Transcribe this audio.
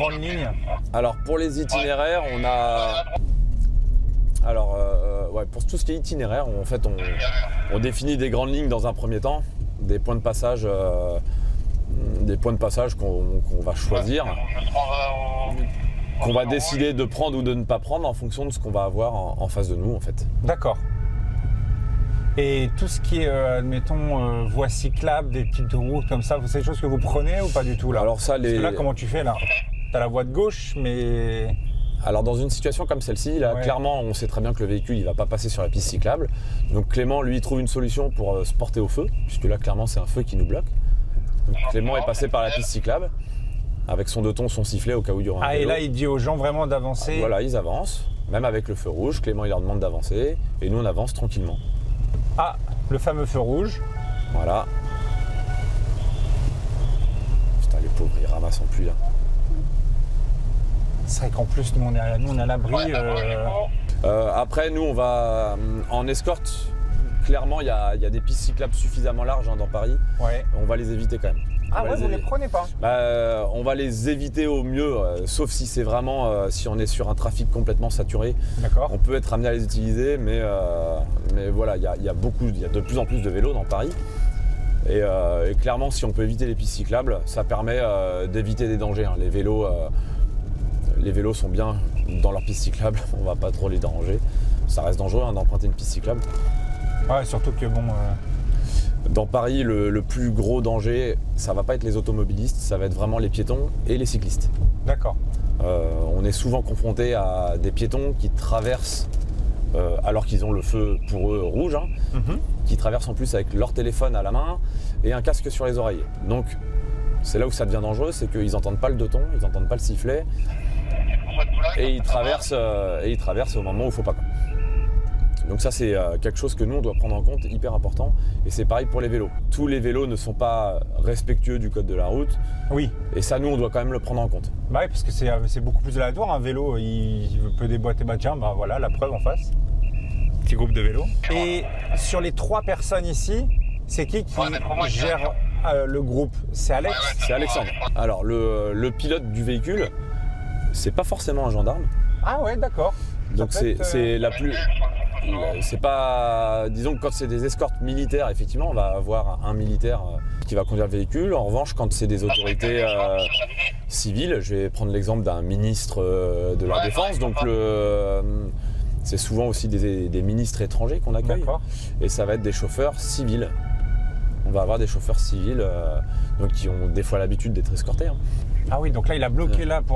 grandes lignes? Alors pour les itinéraires, on a... Alors ouais, pour tout ce qui est itinéraire, en fait, on définit des grandes lignes dans un premier temps, des points de passage qu'on va choisir, qu'on va décider de prendre ou de ne pas prendre en fonction de ce qu'on va avoir en face de nous en fait. D'accord. Et tout ce qui est, admettons, voies cyclables, des petites routes comme ça, c'est des choses que vous prenez ou pas du tout là? Alors ça, Parce que là, comment tu fais là? T'as la voie de gauche, mais... Alors dans une situation comme celle-ci, là, ouais. Clairement, on sait très bien que le véhicule, il va pas passer sur la piste cyclable. Donc Clément, lui, trouve une solution pour se porter au feu, puisque là, clairement, c'est un feu qui nous bloque. Donc Clément est passé par la piste cyclable, avec son 2 tons, son sifflet au cas où il y aura un vélo. Et là, il dit aux gens vraiment d'avancer. Voilà, ils avancent, même avec le feu rouge. Clément, il leur demande d'avancer, et nous, on avance tranquillement. Ah, le fameux feu rouge. Voilà. Putain, les pauvres, ils ramassent en pluie là. C'est vrai qu'en plus, nous, on est à l'abri. Après, nous, on va en escorte. Clairement, il y a des pistes cyclables suffisamment larges dans Paris. Ouais. On va les éviter quand même. Ah ouais, vous les prenez pas? On va les éviter au mieux, sauf si c'est vraiment, si on est sur un trafic complètement saturé. D'accord. On peut être amené à les utiliser, mais voilà, il y a de plus en plus de vélos dans Paris. Et clairement, si on peut éviter les pistes cyclables, ça permet d'éviter des dangers. Hein. Les vélos sont bien dans leur piste cyclable, on va pas trop les déranger. Ça reste dangereux d'emprunter une piste cyclable. Ouais, surtout que bon... Dans Paris, le plus gros danger, ça va pas être les automobilistes, ça va être vraiment les piétons et les cyclistes. D'accord. On est souvent confronté à des piétons qui traversent, alors qu'ils ont le feu pour eux rouge, hein, qui traversent en plus avec leur téléphone à la main et un casque sur les oreilles. Donc c'est là où ça devient dangereux, c'est qu'ils n'entendent pas le 2 tons, ils n'entendent pas le sifflet et ils traversent au moment où il ne faut pas. Donc ça c'est quelque chose que nous on doit prendre en compte, hyper important, et c'est pareil pour les vélos. Tous les vélos ne sont pas respectueux du code de la route. Oui. Et ça nous on doit quand même le prendre en compte. Bah oui, parce que c'est beaucoup plus aléatoire, un vélo, il peut déboîter, bah tiens, bah voilà, la preuve en face. Petit groupe de vélos. Et sur les 3 personnes ici, c'est qui gère le groupe? C'est Alex? C'est Alexandre. Alors le pilote du véhicule, c'est pas forcément un gendarme. Ah ouais, d'accord. Donc c'est la plus... C'est pas... Disons que quand c'est des escortes militaires, effectivement, on va avoir un militaire qui va conduire le véhicule. En revanche, quand c'est des autorités civiles, je vais prendre l'exemple d'un ministre de la Défense. Donc c'est souvent aussi des ministres étrangers qu'on accueille. Et ça va être des chauffeurs civils. On va avoir des chauffeurs civils donc qui ont des fois l'habitude d'être escortés. Hein. Ah oui, donc là, il a bloqué là pour...